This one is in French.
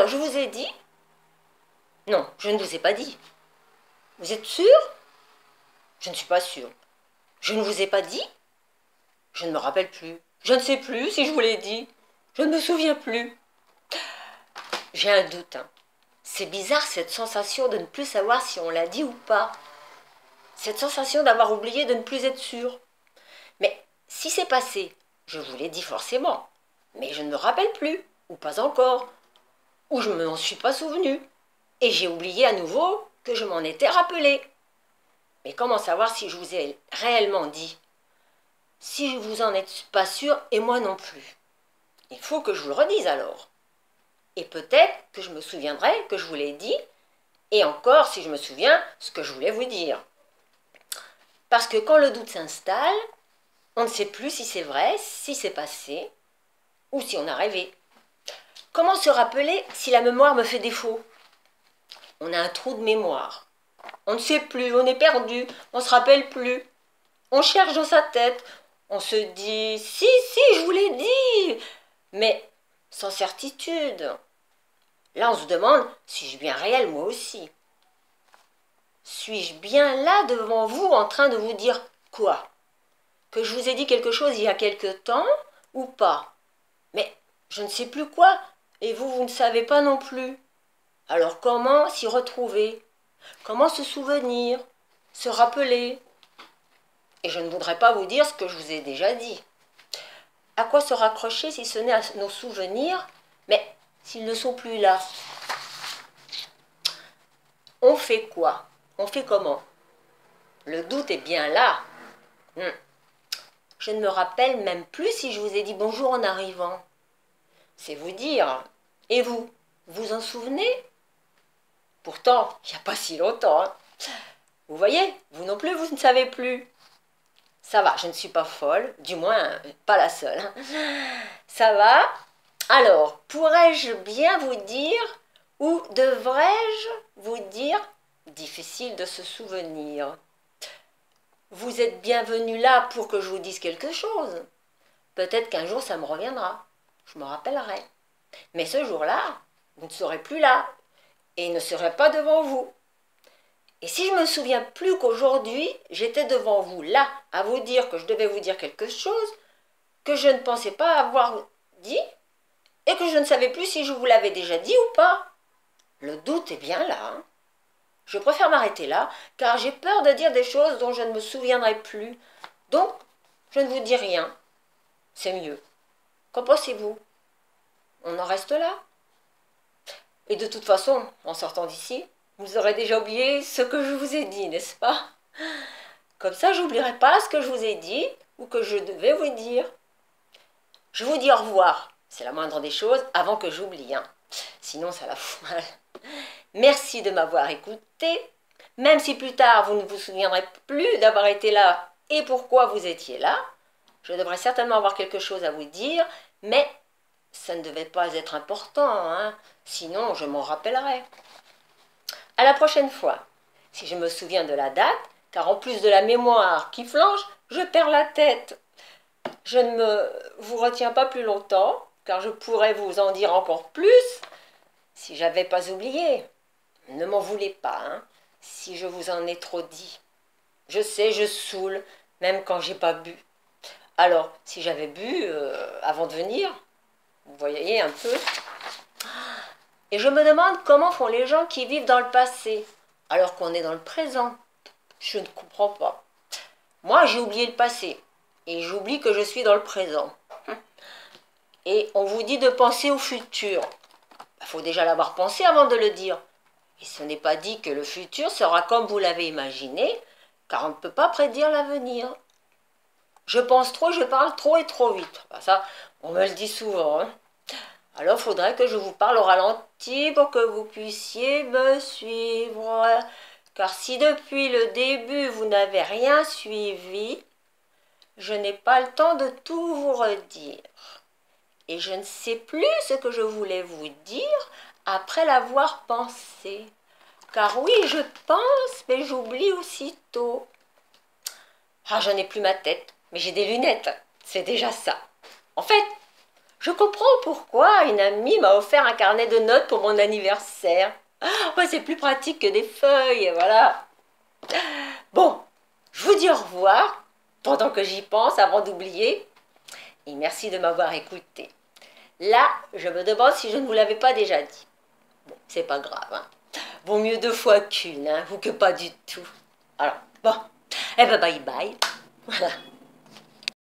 je vous ai dit? Non, je ne vous ai pas dit. Vous êtes sûr? Je ne suis pas sûre. Je ne vous ai pas dit? Je ne me rappelle plus. Je ne sais plus si je vous l'ai dit. Je ne me souviens plus. J'ai un doute. Hein. C'est bizarre cette sensation de ne plus savoir si on l'a dit ou pas. Cette sensation d'avoir oublié de ne plus être sûr. Mais si c'est passé, je vous l'ai dit forcément. Mais je ne me rappelle plus, ou pas encore, ou je ne m'en suis pas souvenu. Et j'ai oublié à nouveau que je m'en étais rappelé. Mais comment savoir si je vous ai réellement dit? Si vous en êtes pas sûr, et moi non plus. Il faut que je vous le redise alors. Et peut-être que je me souviendrai que je vous l'ai dit, et encore si je me souviens ce que je voulais vous dire. Parce que quand le doute s'installe, on ne sait plus si c'est vrai, si c'est passé, ou si on a rêvé. Comment se rappeler si la mémoire me fait défaut? On a un trou de mémoire. On ne sait plus, on est perdu, on ne se rappelle plus. On cherche dans sa tête, on se dit « si, je vous l'ai dit !» mais sans certitude. Là, on se demande « suis-je bien réel, moi aussi ?» Suis-je bien là devant vous en train de vous dire quoi? Que je vous ai dit quelque chose il y a quelque temps ou pas? Mais je ne sais plus quoi, et vous, vous ne savez pas non plus. Alors comment s'y retrouver? Comment se souvenir? Se rappeler? Et je ne voudrais pas vous dire ce que je vous ai déjà dit. À quoi se raccrocher si ce n'est à nos souvenirs, mais s'ils ne sont plus là? On fait quoi? On fait comment? Le doute est bien là. Je ne me rappelle même plus si je vous ai dit bonjour en arrivant. C'est vous dire. Et vous? Vous en souvenez? Pourtant, il n'y a pas si longtemps. Hein. Vous voyez, vous non plus, vous ne savez plus. Ça va, je ne suis pas folle, du moins pas la seule. Ça va? Alors, pourrais-je bien vous dire ou devrais-je vous dire? Difficile de se souvenir. Vous êtes bienvenu là pour que je vous dise quelque chose. Peut-être qu'un jour ça me reviendra. Je me rappellerai. Mais ce jour-là, vous ne serez plus là et ne serez pas devant vous. Et si je me souviens plus qu'aujourd'hui, j'étais devant vous là à vous dire que je devais vous dire quelque chose que je ne pensais pas avoir dit et que je ne savais plus si je vous l'avais déjà dit ou pas. Le doute est bien là. Hein. Je préfère m'arrêter là, car j'ai peur de dire des choses dont je ne me souviendrai plus. Donc, je ne vous dis rien. C'est mieux. Qu'en pensez-vous? On en reste là? Et de toute façon, en sortant d'ici, vous aurez déjà oublié ce que je vous ai dit, n'est-ce pas? Comme ça, je n'oublierai pas ce que je vous ai dit ou que je devais vous dire. Je vous dis au revoir. C'est la moindre des choses avant que j'oublie. Hein. Sinon, ça la fout mal. Merci de m'avoir écouté. Même si plus tard, vous ne vous souviendrez plus d'avoir été là et pourquoi vous étiez là, je devrais certainement avoir quelque chose à vous dire, mais ça ne devait pas être important, hein. Sinon je m'en rappellerai. À la prochaine fois, si je me souviens de la date, car en plus de la mémoire qui flanche, je perds la tête. Je ne vous retiens pas plus longtemps, car je pourrais vous en dire encore plus si j'avais pas oublié. Ne m'en voulez pas, hein, si je vous en ai trop dit. Je sais, je saoule, même quand j'ai pas bu. Alors, si j'avais bu avant de venir, vous voyez un peu. Et je me demande comment font les gens qui vivent dans le passé, alors qu'on est dans le présent. Je ne comprends pas. Moi, j'ai oublié le passé, et j'oublie que je suis dans le présent. Et on vous dit de penser au futur. Il faut déjà l'avoir pensé avant de le dire. Et ce n'est pas dit que le futur sera comme vous l'avez imaginé, car on ne peut pas prédire l'avenir. Je pense trop, je parle trop et trop vite. Ça, on me le dit souvent. Hein. Alors, il faudrait que je vous parle au ralenti pour que vous puissiez me suivre. Car si depuis le début, vous n'avez rien suivi, je n'ai pas le temps de tout vous redire. Et je ne sais plus ce que je voulais vous dire après l'avoir pensé. Car oui, je pense, mais j'oublie aussitôt. Ah, je n'ai plus ma tête, mais j'ai des lunettes, c'est déjà ça. En fait, Je comprends pourquoi une amie m'a offert un carnet de notes pour mon anniversaire. Ouais, c'est plus pratique que des feuilles, voilà. Bon, je vous dis au revoir, pendant que j'y pense, avant d'oublier. Et merci de m'avoir écouté. Là, je me demande si je ne vous l'avais pas déjà dit. Bon, c'est pas grave, hein. Vaut mieux deux fois qu'une, hein, ou que pas du tout. Alors, bon, eh ben bye bye. Voilà.